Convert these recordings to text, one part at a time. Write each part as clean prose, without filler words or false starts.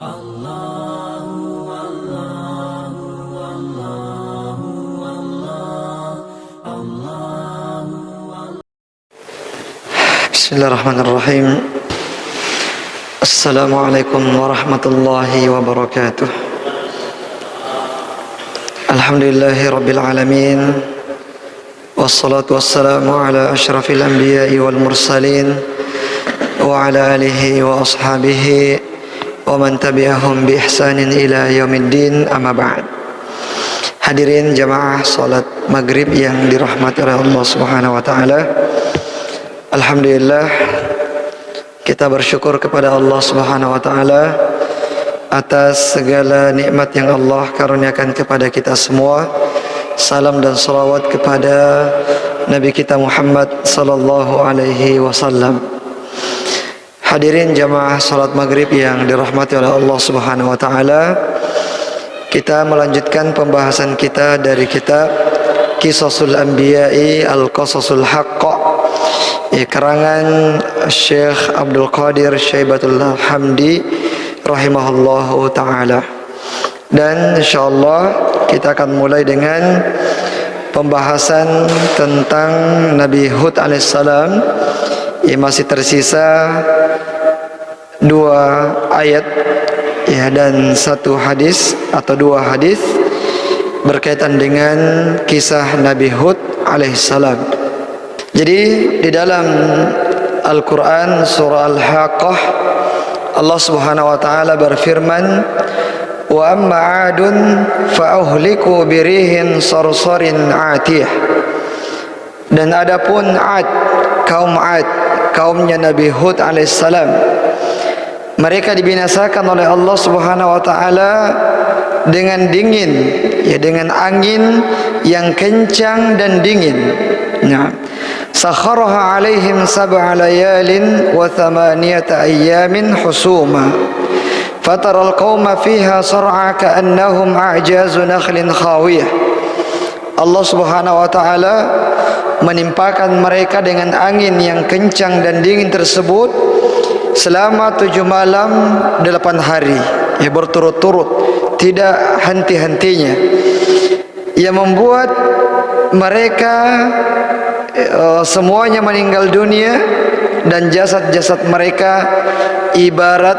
Bismillahirrahmanirrahim. Assalamualaikum warahmatullahi wabarakatuh. Alhamdulillahi rabbil alamin. Wassalatu wassalamu ala ashrafil anbiya'i wal mursalin wa ala alihi wa ashabihi wa man tabi'ahum bi ihsanin ila yaumiddin, amma ba'd. Hadirin jamaah salat maghrib yang dirahmati oleh Allah Subhanahu wa taala. Alhamdulillah, kita bersyukur kepada Allah Subhanahu wa taala atas segala nikmat yang Allah karuniakan kepada kita semua. Salam dan salawat kepada Nabi kita Muhammad sallallahu alaihi wasallam. Hadirin jamaah salat maghrib yang dirahmati oleh Allah Subhanahu wa taala, kita melanjutkan pembahasan kita dari kitab Qisasul Anbiya'i Al-Qasasul Haqq, karangan Syekh Abdul Qadir Syaibatul Hamdi rahimahullahu ta'ala. Dan insyaAllah kita akan mulai dengan pembahasan tentang Nabi Hud alaihissalam. Masih tersisa 2 ayat dan 1 hadis atau 2 hadis berkaitan dengan kisah Nabi Hud alaihissalam. Jadi di dalam Al-Quran surah Al-Haqqah, Allah Subhanahu wa taala berfirman, wa amma 'adun fa'uhliku birihin sarsarin 'atiyah. Dan adapun 'Ad, kaum 'Ad, kaumnya Nabi Hud alaihissalam, mereka dibinasakan oleh Allah Subhanahu wa taala dengan dingin, dengan angin yang kencang dan dingin. Nah, sakharaha alaihim sab'a layalin wa thamaniyata ayyamin husuma fataral qauma fiha sar'a ka'annahum a'jazu nakhlin khawiyah. Allah Subhanahu wa taala menimpakan mereka dengan angin yang kencang dan dingin tersebut selama 7 malam 8 hari, berturut-turut, tidak henti-hentinya, yang membuat mereka semuanya meninggal dunia dan jasad-jasad mereka ibarat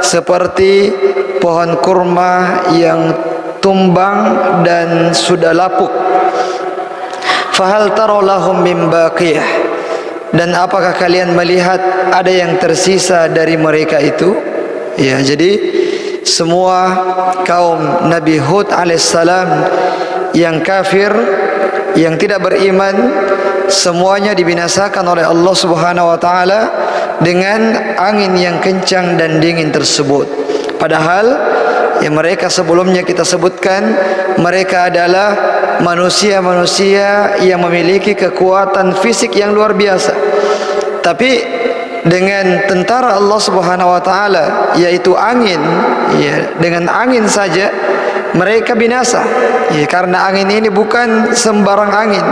seperti pohon kurma yang tumbang dan sudah lapuk. Fahal tara lahum min baqiyah, dan apakah kalian melihat ada yang tersisa dari mereka itu? Jadi semua kaum Nabi Hud alaihissalam yang kafir, yang tidak beriman, semuanya dibinasakan oleh Allah Subhanahu wa taala dengan angin yang kencang dan dingin tersebut. Padahal mereka sebelumnya kita sebutkan, mereka adalah manusia-manusia yang memiliki kekuatan fisik yang luar biasa. Tapi dengan tentara Allah Subhanahu wa taala, yaitu angin, dengan angin saja mereka binasa. Karena angin ini bukan sembarang angin,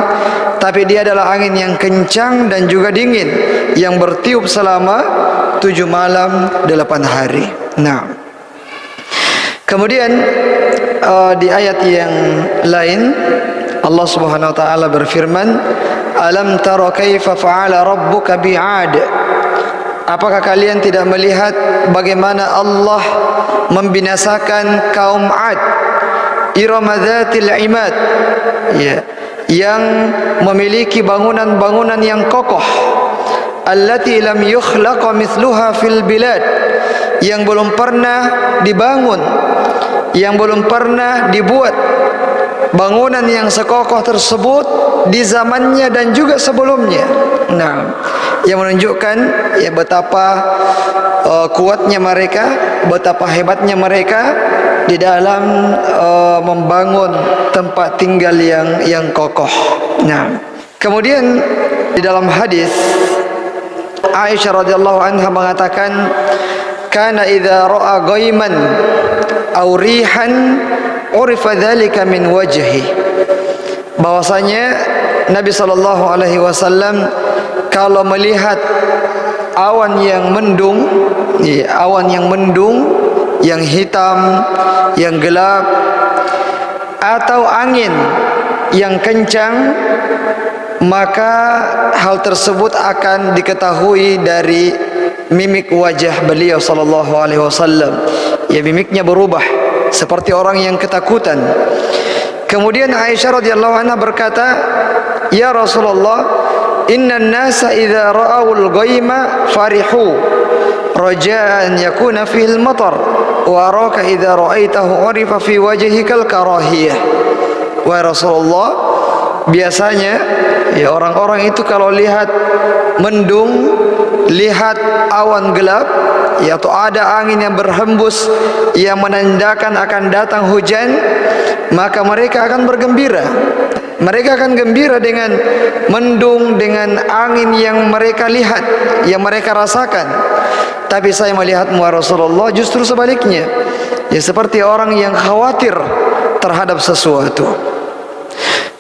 tapi dia adalah angin yang kencang dan juga dingin, yang bertiup selama 7 malam 8 hari. Nah, kemudian di ayat yang lain Allah Subhanahu wa taala berfirman, alam tara kaifa fa'ala rabbuka bi'ad. Apakah kalian tidak melihat bagaimana Allah membinasakan kaum 'Ad, Iram dzatil imad, yang memiliki bangunan-bangunan yang kokoh, allati lam yukhlaq mithluha fil bilad, yang belum pernah dibangun, yang belum pernah dibuat bangunan yang sekokoh tersebut di zamannya dan juga sebelumnya. Nah, yang menunjukkan betapa kuatnya mereka, betapa hebatnya mereka di dalam membangun tempat tinggal yang kokoh. Nah, kemudian di dalam hadis Aisyah radhiyallahu anha mengatakan, kana idza ra'a ghaiman aw rihan urifa dzalika min wajhi. Bahwasanya Nabi sallallahu alaihi wasallam kalau melihat awan yang mendung yang hitam, yang gelap, atau angin yang kencang, maka hal tersebut akan diketahui dari mimik wajah beliau sallallahu alaihi wasallam. Ya, mimiknya berubah seperti orang yang ketakutan. Kemudian Aisyah radhiyallahu anha berkata, "Ya Rasulullah, innan nasa idza ra'awul ghaima farihu raja'an yakuna fihi al-matar wa araka idza ra'aitahu urifa fi wajhika al-karahiyah." Wahai Rasulullah, biasanya ya orang-orang itu kalau lihat mendung, lihat awan gelap, ya, atau ada angin yang berhembus yang menandakan akan datang hujan, maka mereka akan bergembira. Mereka akan gembira dengan mendung, dengan angin yang mereka lihat, yang mereka rasakan. Tapi saya melihatmu Rasulullah justru sebaliknya, ya, seperti orang yang khawatir terhadap sesuatu.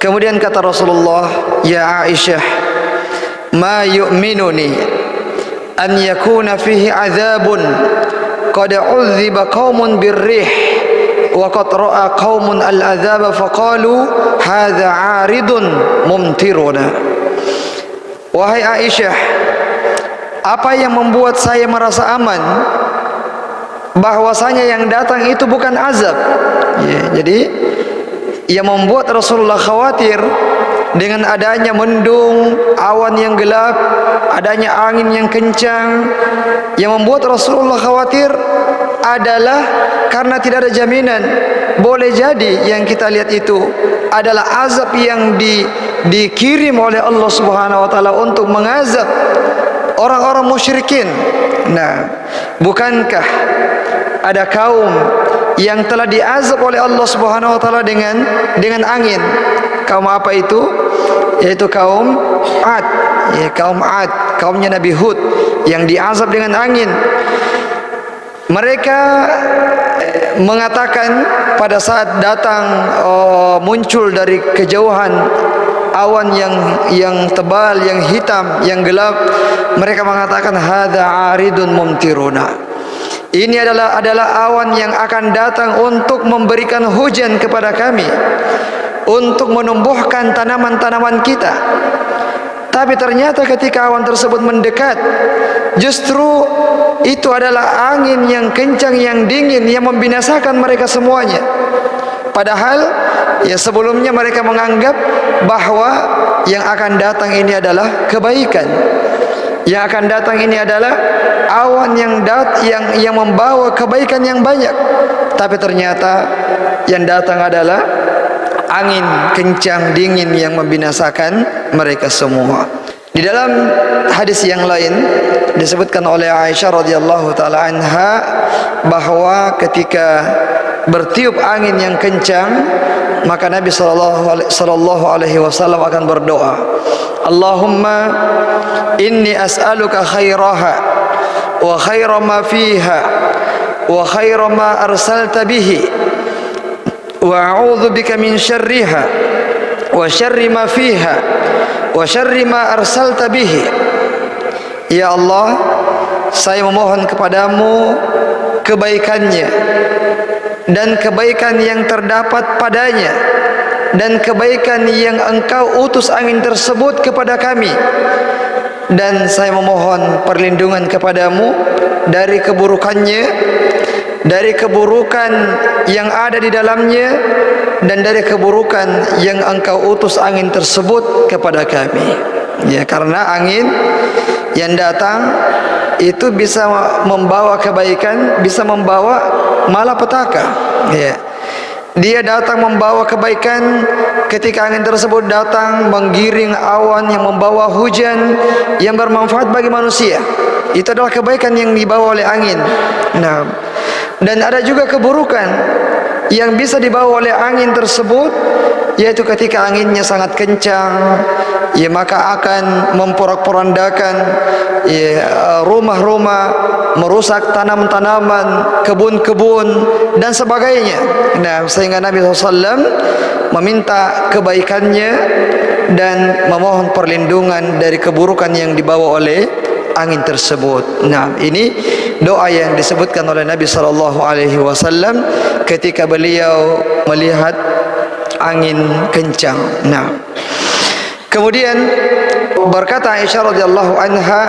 Kemudian kata Rasulullah, "Ya Aisyah, ma yu'minuni an yakuna fihi azabun qad uzziba qaumun birrih wa qad ra'a qaumun al-azaba faqalu hadza 'aridun mumtiruna." Wahai Aisyah, apa yang membuat saya merasa aman bahwasanya yang datang itu bukan azab? Ya, jadi yang membuat Rasulullah khawatir dengan adanya mendung, awan yang gelap, adanya angin yang kencang, yang membuat Rasulullah khawatir adalah karena tidak ada jaminan. Boleh jadi yang kita lihat itu adalah azab yang dikirim oleh Allah Subhanahu wa taala untuk mengazab orang-orang musyrikin. Nah, bukankah ada kaum yang telah diazab oleh Allah Subhanahu wa taala dengan angin? Kaum apa itu? Yaitu kaum Ad. Ya, kaum Ad, kaumnya Nabi Hud yang diazab dengan angin. Mereka mengatakan pada saat datang muncul dari kejauhan awan yang tebal, yang hitam, yang gelap, mereka mengatakan hadza 'aridun mumtiruna. Ini adalah awan yang akan datang untuk memberikan hujan kepada kami, untuk menumbuhkan tanaman-tanaman kita. Tapi ternyata ketika awan tersebut mendekat, justru itu adalah angin yang kencang, yang dingin, yang membinasakan mereka semuanya. Padahal ya sebelumnya mereka menganggap bahwa yang akan datang ini adalah kebaikan. Yang akan datang ini adalah awan yang membawa kebaikan yang banyak. Tapi ternyata yang datang adalah angin kencang dingin yang membinasakan mereka semua. Di dalam hadis yang lain disebutkan oleh Aisyah radhiyallahu taala anha bahwa ketika bertiup angin yang kencang, maka Nabi sallallahu alaihi wasallam akan berdoa, Allahumma inni as'aluka khairaha wa khaira ma fiha wa khaira ma arsalta bihi wa a'udzu bika min syarriha wa syarri ma fiha wa syarri ma arsalta bihi. Ya Allah, saya memohon kepadamu kebaikannya dan kebaikan yang terdapat padanya dan kebaikan yang engkau utus angin tersebut kepada kami, dan saya memohon perlindungan kepadamu dari keburukannya, dari keburukan yang ada di dalamnya, dan dari keburukan yang engkau utus angin tersebut kepada kami. Ya, karena angin yang datang itu bisa membawa kebaikan, bisa membawa malapetaka. Ya, dia datang membawa kebaikan ketika angin tersebut datang menggiring awan yang membawa hujan yang bermanfaat bagi manusia. Itu adalah kebaikan yang dibawa oleh angin. Nah, dan ada juga keburukan yang bisa dibawa oleh angin tersebut, yaitu ketika anginnya sangat kencang, ya maka akan memporak-porandakan ya rumah-rumah, merusak tanam-tanaman, kebun-kebun dan sebagainya. Nah, sehingga Nabi SAW meminta kebaikannya dan memohon perlindungan dari keburukan yang dibawa oleh angin tersebut. Nah, ini doa yang disebutkan oleh Nabi sallallahu alaihi wasallam ketika beliau melihat angin kencang. Nah, kemudian berkata Aisyah radhiyallahu anha,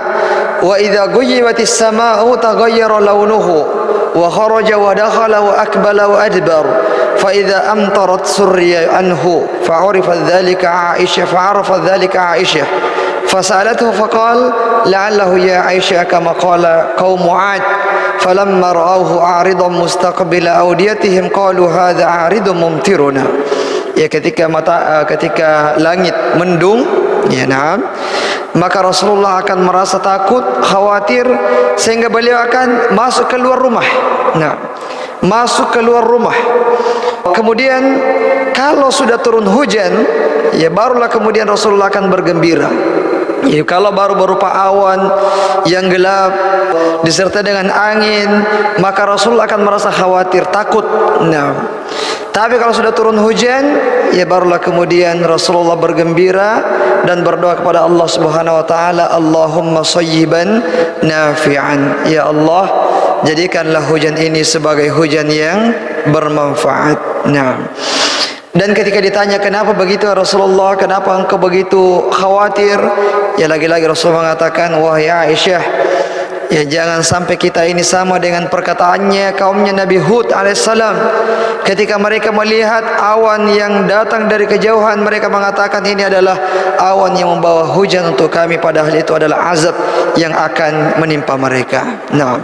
wa idza ghayyabatis samaa'u taghayyara launuhu wa kharaja wa dakhala wa aqbala wa adbar fa idza amtarat surriya anhu fa 'arifa dhalika Aisyah fa 'arafa dhalika Aisyah فسألته فقال لعله يا عائشة كما قال قوم عاد فلما رأوه عارضا مستقبل أوديتهم قالوا هذا عارض ممطرنا. Ya, ketika langit mendung, ya, nah, maka Rasulullah akan merasa takut, khawatir, sehingga beliau akan masuk keluar rumah. Nah, masuk keluar rumah. Kemudian kalau sudah turun hujan, ya barulah kemudian Rasulullah akan bergembira. Ya, kalau baru berupa awan yang gelap disertai dengan angin, maka Rasulullah akan merasa khawatir, takut. Nah, tapi kalau sudah turun hujan, ya barulah kemudian Rasulullah bergembira dan berdoa kepada Allah Subhanahu wa taala, Allahumma shayyiban nafi'an. Ya Allah, jadikanlah hujan ini sebagai hujan yang bermanfaat. Nah, dan ketika ditanya kenapa begitu Rasulullah, kenapa engkau begitu khawatir, ya lagi-lagi Rasulullah mengatakan, wahai Aisyah, ya jangan sampai kita ini sama dengan perkataannya kaumnya Nabi Hud alaihissalam. Ketika mereka melihat awan yang datang dari kejauhan, mereka mengatakan ini adalah awan yang membawa hujan untuk kami, padahal itu adalah azab yang akan menimpa mereka. Nah,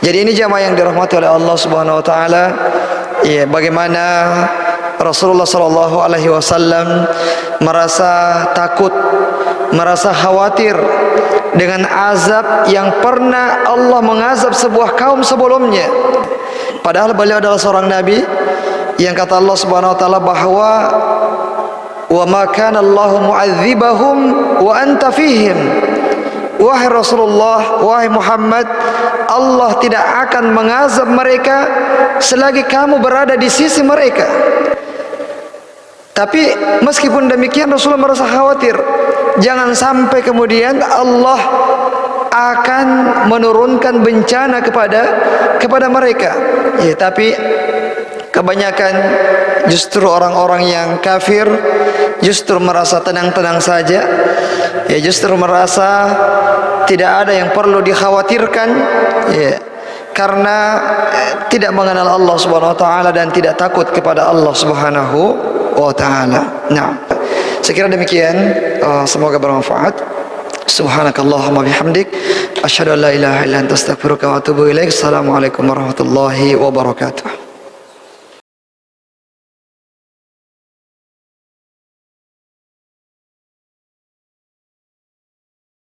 jadi ini jamaah yang dirahmati oleh Allah Subhanahu wa taala, ya bagaimana Rasulullah sallallahu alaihi wasallam merasa takut, merasa khawatir dengan azab yang pernah Allah mengazab sebuah kaum sebelumnya. Padahal beliau adalah seorang nabi yang kata Allah Subhanahu wa taala bahwa wa ma kana Allahu mu'adzibahum wa anta fihim. Wahai Rasulullah, wahai Muhammad, Allah tidak akan mengazab mereka selagi kamu berada di sisi mereka. Tapi meskipun demikian Rasulullah merasa khawatir, jangan sampai kemudian Allah akan menurunkan bencana kepada mereka. Ya, tapi kebanyakan justru orang-orang yang kafir justru merasa tenang-tenang saja. Ya, justru merasa tidak ada yang perlu dikhawatirkan. Ya, karena tidak mengenal Allah Subhanahu wa taala dan tidak takut kepada Allah Subhanahu wa taala. Nah, sekira demikian, semoga bermanfaat. Subhanakallahumma bihamdik asyhadu an la ilaha illa anta astaghfiruka wa atubu ilaik. Assalamualaikum warahmatullahi wabarakatuh.